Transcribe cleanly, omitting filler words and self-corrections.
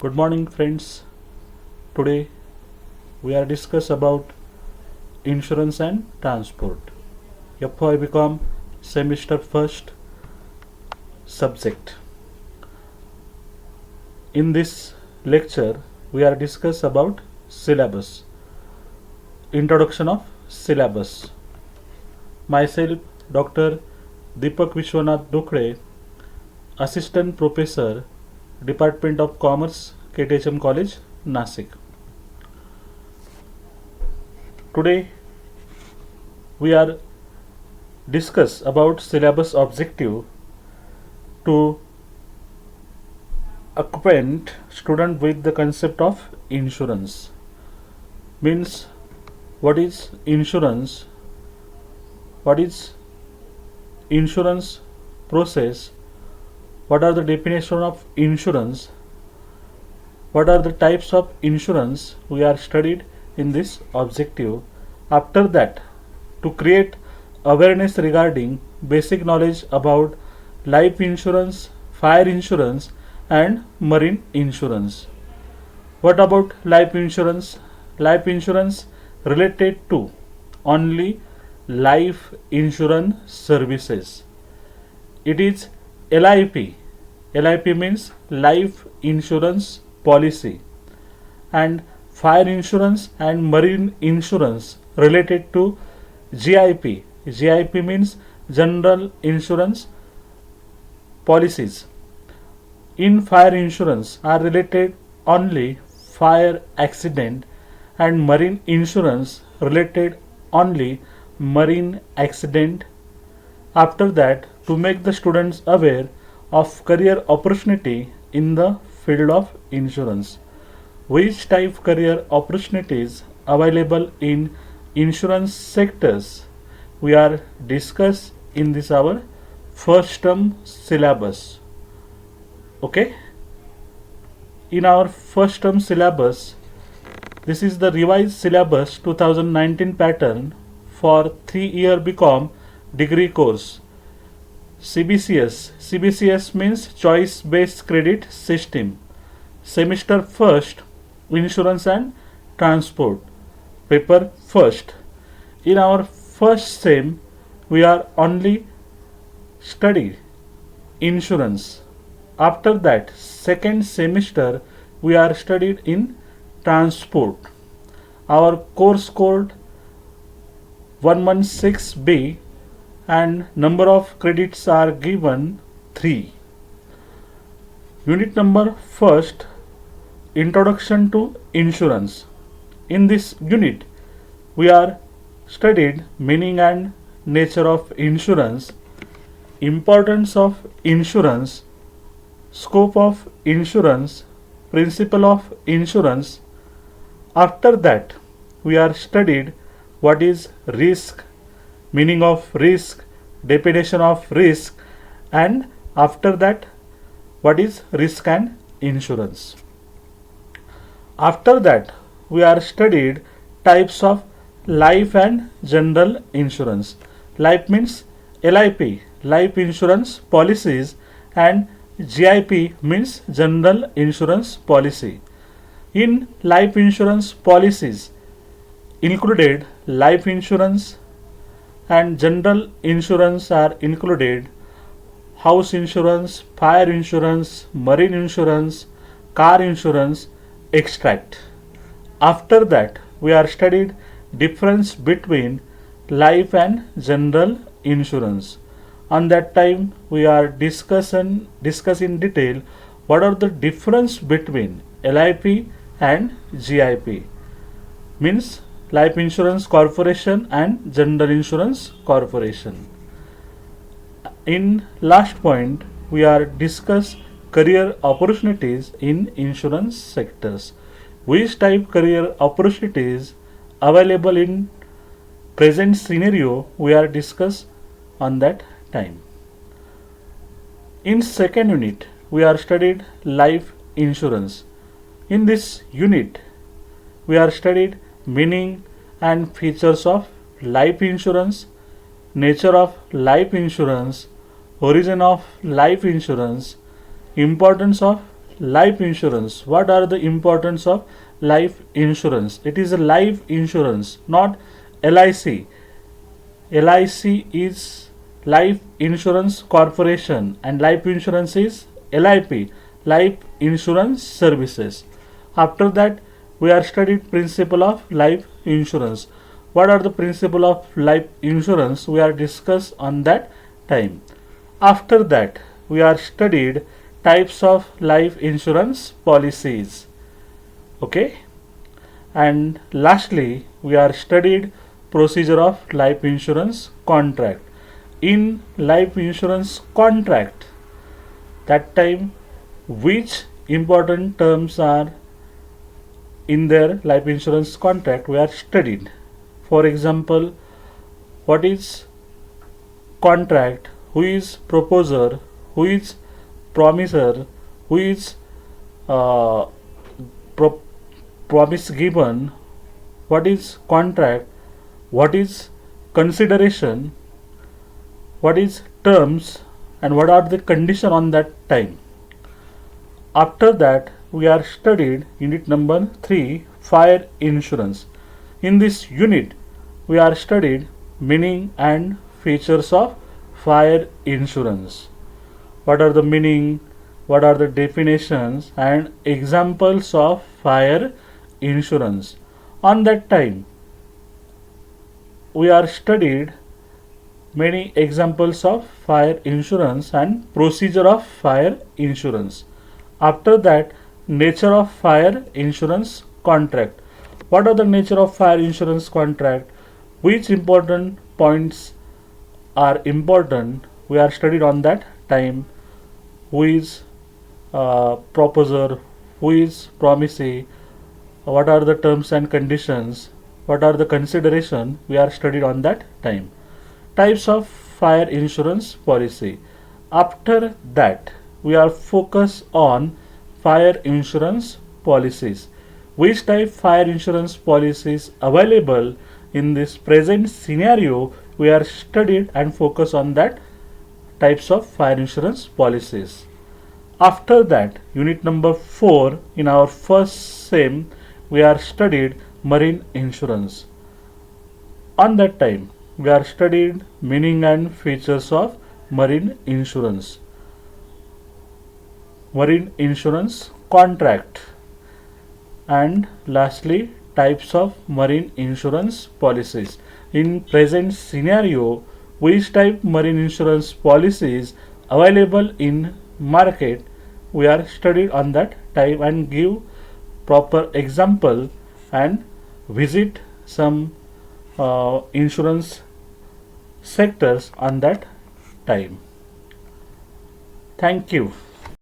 Good morning friends. Today we are discuss about insurance and transport. FY become semester first subject. In this lecture we are discuss about syllabus. Introduction of syllabus. Myself Dr. Deepak Vishwanath Dukhde, Assistant Professor, Department of Commerce, KTHM College, Nasik. Today we are discuss about syllabus objective to acquaint student with the concept of insurance. Means what is insurance? What is insurance process? What are the definition of insurance? What are the types of insurance we are studied in this objective? After that, to create awareness regarding basic knowledge about life insurance, fire insurance and marine insurance. What about life insurance? Life insurance related to only life insurance services. It is LIP. LIP means life insurance policy, and fire insurance and marine insurance related to GIP. GIP means general insurance policies. In fire insurance are related only fire accident, and marine insurance related only marine accident. After that, to make the students aware of career opportunity in the field of insurance, which type career opportunities available in insurance sectors we are discuss in this our first term syllabus. Okay, in our first term syllabus, this is the revised syllabus 2019 pattern for 3-year BCom degree course. CBCS. CBCS means choice based credit system. Semester first, insurance and transport. Paper first. In our first sem, we are only study insurance. After that, second semester, we are studied in transport. Our course code 116B and number of credits are given 3. Unit number first, introduction to insurance. In this unit we are studied meaning and nature of insurance, importance of insurance, scope of insurance, principle of insurance. After that we are studied what is risk, meaning of risk, definition of risk, and after that what is risk and insurance. After that we are studied types of life and general insurance. Life means LIP, life insurance policies, and GIP means general insurance policy. In life insurance policies included life insurance, and general insurance are included house insurance, fire insurance, marine insurance, car insurance, extract. After that we are studied difference between life and general insurance. On that time we are discuss in detail what are the difference between LIP and GIP, means life insurance corporation and general insurance corporation. In last point we are discuss career opportunities in insurance sectors, which type career opportunities available in present scenario we are discuss on that time. In second unit we are studied life insurance. In this unit we are studied meaning and features of life insurance, nature of life insurance, origin of life insurance, importance of life insurance. What are the importance of life insurance? It is a life insurance, not LIC. LIC is Life Insurance Corporation and life insurance is LIP, Life Insurance Services. After that, we are studied principle of life insurance. What are the principle of life insurance? We are discussed on that time. After that, we are studied types of life insurance policies. Okay, and lastly, we are studied procedure of life insurance contract. In life insurance contract, that time which important terms are in their life insurance contract we are studied. For example, what is contract, who is proposer, who is promiser, who is uh, pro- promise given, what is contract, what is consideration, what is terms, and what are the condition on that time. After that, we are studied unit number 3, fire insurance. In this unit, we are studied meaning and features of fire insurance. What are the meaning, what are the definitions and examples of fire insurance. On that time, we are studied many examples of fire insurance and procedure of fire insurance. After that, nature of fire insurance contract. What are the nature of fire insurance contract? Which important points are important? We are studied on that time. Who is proposer? Who is promisee? What are the terms and conditions? What are the consideration? We are studied on that time. Types of fire insurance policy. After that, we are focused on fire insurance policies. Which type fire insurance policies available in this present scenario? We are studied and focus on that types of fire insurance policies. After that, unit number 4 in our first sem, we are studied marine insurance. On that time, we are studied meaning and features of marine insurance contract, and lastly types of marine insurance policies. In present scenario, which type marine insurance policies available in market, we are studied on that time and give proper example and visit some insurance sectors on that time. Thank you.